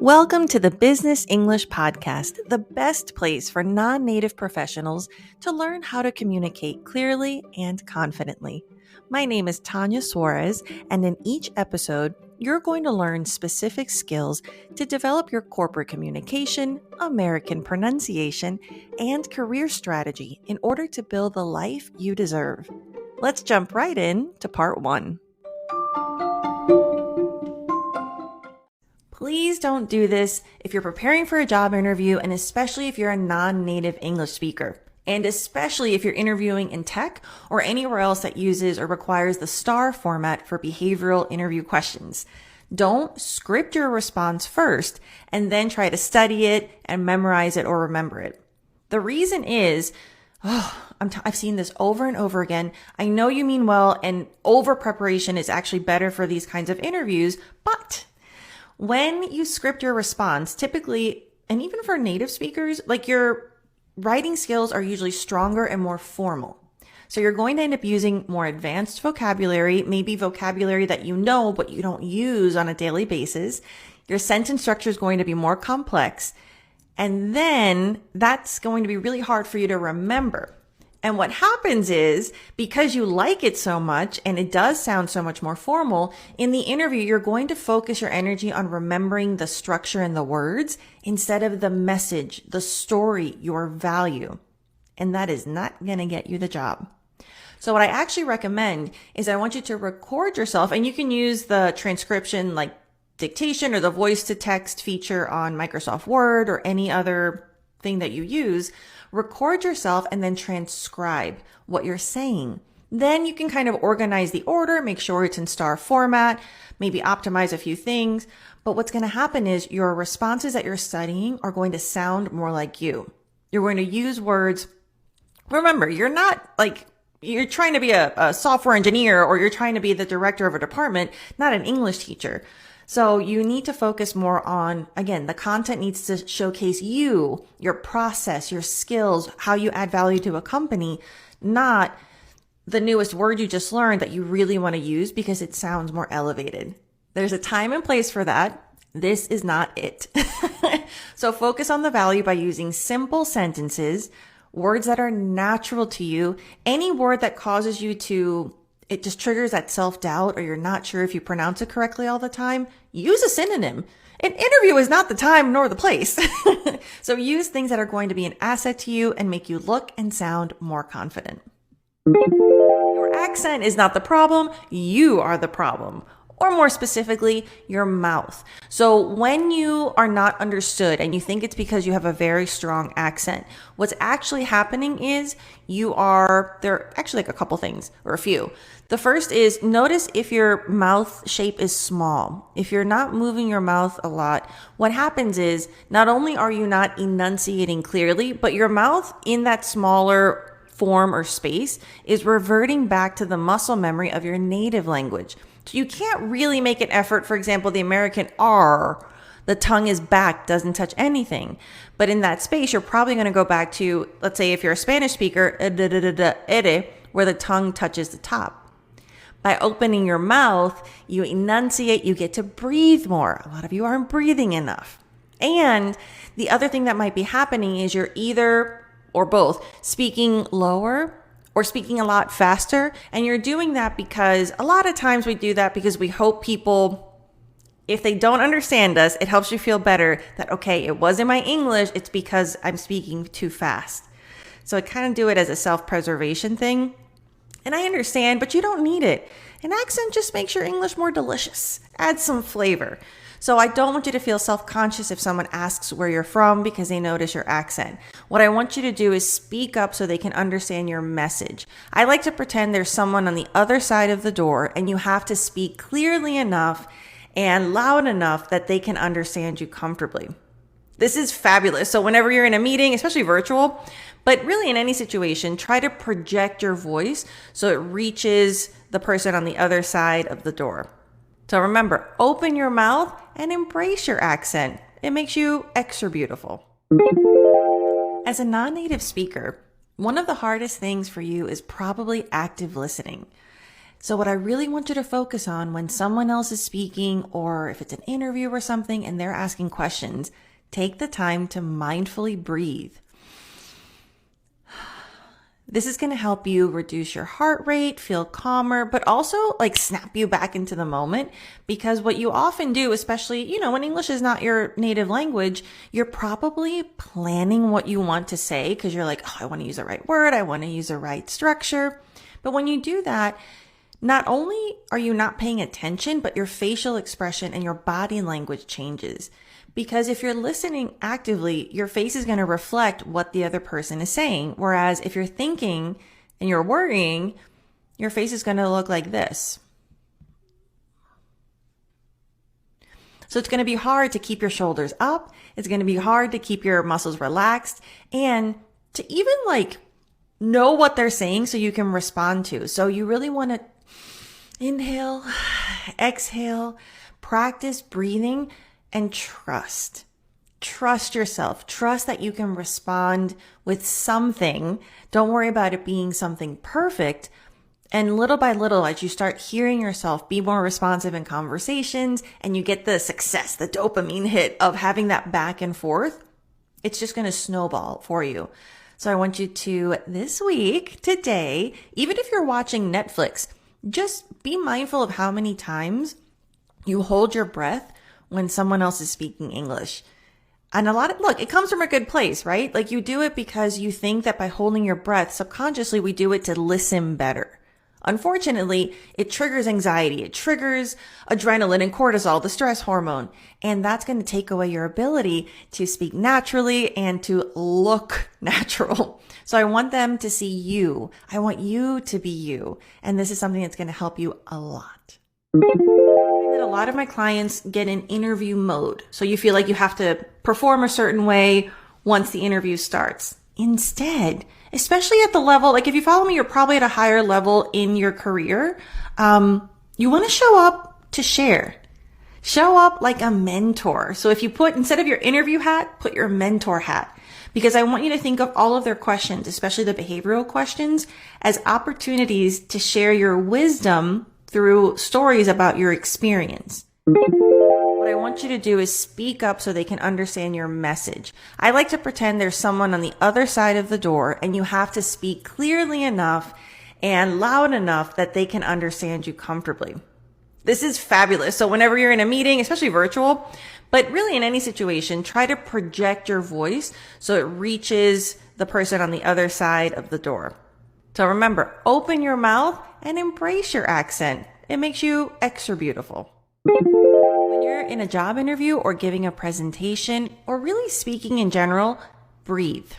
Welcome to the Business English Podcast, the best place for non-native professionals to learn how to communicate clearly and confidently. My name is Tanya Suarez, and in each episode, you're going to learn specific skills to develop your corporate communication, American pronunciation, and career strategy in order to build the life you deserve. Let's jump right in to part 1. Please don't do this if you're preparing for a job interview, and especially if you're a non-native English speaker, and especially if you're interviewing in tech or anywhere else that uses or requires the STAR format for behavioral interview questions. Don't script your response first and then try to study it and memorize it or remember it. The reason is, I've seen this over and over again. I know you mean well, and over preparation is actually better for these kinds of interviews, but when you script your response, typically, and even for native speakers, like your writing skills are usually stronger and more formal. So you're going to end up using more advanced vocabulary, maybe vocabulary that you know, but you don't use on a daily basis. Your sentence structure is going to be more complex. And then that's going to be really hard for you to remember. And what happens is, because you like it so much and it does sound so much more formal, in the interview, you're going to focus your energy on remembering the structure and the words instead of the message, the story, your value. And that is not going to get you the job. So what I actually recommend is I want you to record yourself, and you can use the transcription like dictation or the voice to text feature on Microsoft Word or any other thing that you use. Record yourself and then transcribe what you're saying. Then you can kind of organize the order, make sure it's in STAR format, maybe optimize a few things. But what's going to happen is your responses that you're studying are going to sound more like you. You're going to use words. Remember, you're not like, you're trying to be a software engineer or you're trying to be the director of a department, not an English teacher. So you need to focus more on, again, the content needs to showcase you, your process, your skills, how you add value to a company, not the newest word you just learned that you really want to use because it sounds more elevated. There's a time and place for that. This is not it. So focus on the value by using simple sentences, words that are natural to you. Any word that causes you to it just triggers that self-doubt, or you're not sure if you pronounce it correctly all the time, use a synonym. An interview is not the time nor the place. So use things that are going to be an asset to you and make you look and sound more confident. Your accent is not the problem. You are the problem. Or more specifically, your mouth. So when you are not understood and you think it's because you have a very strong accent, what's actually happening is there are actually like a couple things or a few. The first is notice if your mouth shape is small. If you're not moving your mouth a lot, what happens is not only are you not enunciating clearly, but your mouth in that smaller form or space is reverting back to the muscle memory of your native language. So you can't really make an effort. For example, the American R, the tongue is back, doesn't touch anything. But in that space, you're probably going to go back to, let's say if you're a Spanish speaker, where the tongue touches the top. By opening your mouth, you enunciate, you get to breathe more. A lot of you aren't breathing enough. And the other thing that might be happening is you're either, or both, speaking lower or speaking a lot faster. And you're doing that because a lot of times we do that because we hope people, if they don't understand us, it helps you feel better that, okay, it wasn't my English, it's because I'm speaking too fast. So I kind of do it as a self-preservation thing. And I understand, but you don't need it. An accent just makes your English more delicious. Adds some flavor. So I don't want you to feel self-conscious if someone asks where you're from because they notice your accent. What I want you to do is speak up so they can understand your message. I like to pretend there's someone on the other side of the door and you have to speak clearly enough and loud enough that they can understand you comfortably. This is fabulous. So whenever you're in a meeting, especially virtual, but really in any situation, try to project your voice so it reaches the person on the other side of the door. So remember, open your mouth and embrace your accent. It makes you extra beautiful. As a non-native speaker, one of the hardest things for you is probably active listening. So what I really want you to focus on when someone else is speaking, or if it's an interview or something and they're asking questions, take the time to mindfully breathe. This is going to help you reduce your heart rate, feel calmer, but also like snap you back into the moment, because what you often do, especially, when English is not your native language, you're probably planning what you want to say because you're like, oh, I want to use the right word. I want to use the right structure. But when you do that, not only are you not paying attention, but your facial expression and your body language changes. Because if you're listening actively, your face is going to reflect what the other person is saying. Whereas if you're thinking and you're worrying, your face is going to look like this. So it's going to be hard to keep your shoulders up. It's going to be hard to keep your muscles relaxed and to even know what they're saying so you can respond to. So you really want to inhale, exhale, practice breathing, and trust. Trust yourself. Trust that you can respond with something. Don't worry about it being something perfect. And little by little, as you start hearing yourself be more responsive in conversations and you get the success, the dopamine hit of having that back and forth, it's just going to snowball for you. So I want you to, this week, today, even if you're watching Netflix, just be mindful of how many times you hold your breath when someone else is speaking English. And it comes from a good place, right? Like you do it because you think that by holding your breath, subconsciously we do it to listen better. Unfortunately, it triggers anxiety. It triggers adrenaline and cortisol, the stress hormone. And that's going to take away your ability to speak naturally and to look natural. So I want them to see you. I want you to be you. And this is something that's going to help you a lot. That a lot of my clients get in interview mode. So you feel like you have to perform a certain way once the interview starts. Instead, especially at the level, if you follow me, you're probably at a higher level in your career. You want to show up to share. Show up like a mentor. So if you instead of your interview hat, put your mentor hat. Because I want you to think of all of their questions, especially the behavioral questions, as opportunities to share your wisdom through stories about your experience. What I want you to do is speak up so they can understand your message. I like to pretend there's someone on the other side of the door and you have to speak clearly enough and loud enough that they can understand you comfortably. This is fabulous. So whenever you're in a meeting, especially virtual, but really in any situation, try to project your voice so it reaches the person on the other side of the door. So remember, open your mouth and embrace your accent. It makes you extra beautiful. When you're in a job interview or giving a presentation or really speaking in general, breathe.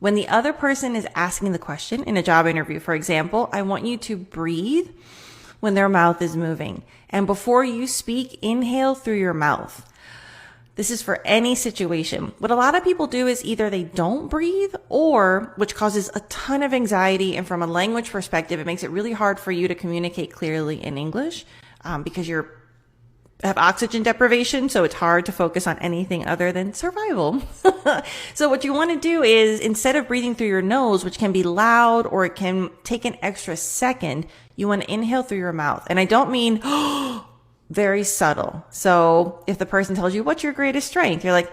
When the other person is asking the question in a job interview, for example, I want you to breathe when their mouth is moving. And before you speak, inhale through your mouth. This is for any situation. What a lot of people do is either they don't breathe or, which causes a ton of anxiety. And from a language perspective, it makes it really hard for you to communicate clearly in English because you have oxygen deprivation. So it's hard to focus on anything other than survival. So what you want to do is instead of breathing through your nose, which can be loud or it can take an extra second, you want to inhale through your mouth. And I don't mean very subtle. So if the person tells you, what's your greatest strength? You're like,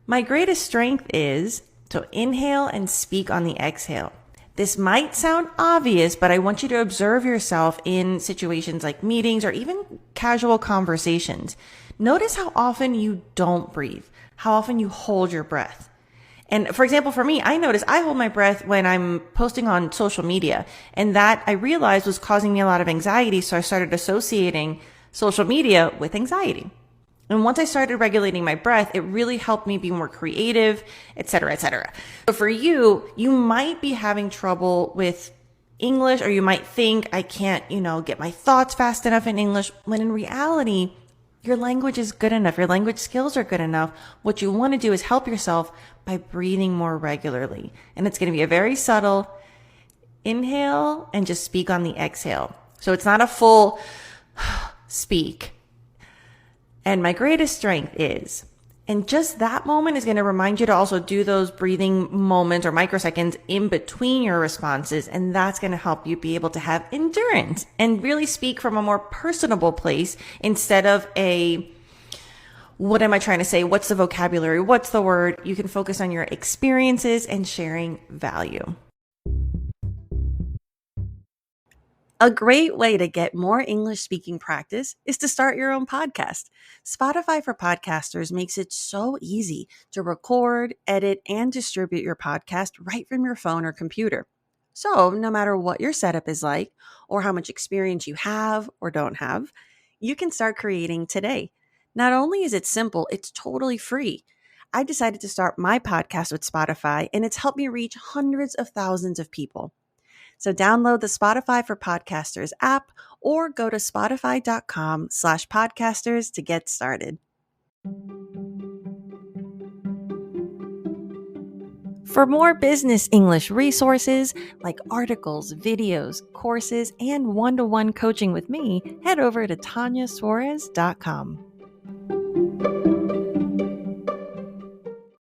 my greatest strength is to inhale and speak on the exhale. This might sound obvious, but I want you to observe yourself in situations like meetings or even casual conversations. Notice how often you don't breathe, how often you hold your breath. And for example, for me, I notice I hold my breath when I'm posting on social media, and that I realized was causing me a lot of anxiety. So I started associating social media with anxiety. And once I started regulating my breath, it really helped me be more creative, et cetera, et cetera. So for you, you might be having trouble with English, or you might think I can't, get my thoughts fast enough in English, when in reality, your language is good enough. Your language skills are good enough. What you want to do is help yourself by breathing more regularly. And it's going to be a very subtle inhale and just speak on the exhale. So it's not a full speak. And my greatest strength is, And just that moment is going to remind you to also do those breathing moments or microseconds in between your responses. And that's going to help you be able to have endurance and really speak from a more personable place instead of what am I trying to say? What's the vocabulary? What's the word? You can focus on your experiences and sharing value. A great way to get more English speaking practice is to start your own podcast. Spotify for Podcasters makes it so easy to record, edit, and distribute your podcast right from your phone or computer. So, no matter what your setup is like or how much experience you have or don't have, you can start creating today. Not only is it simple, it's totally free. I decided to start my podcast with Spotify, and it's helped me reach hundreds of thousands of people. So download the Spotify for Podcasters app or go to spotify.com/podcasters to get started. For more business English resources like articles, videos, courses, and one-to-one coaching with me, head over to TanyaSuarez.com.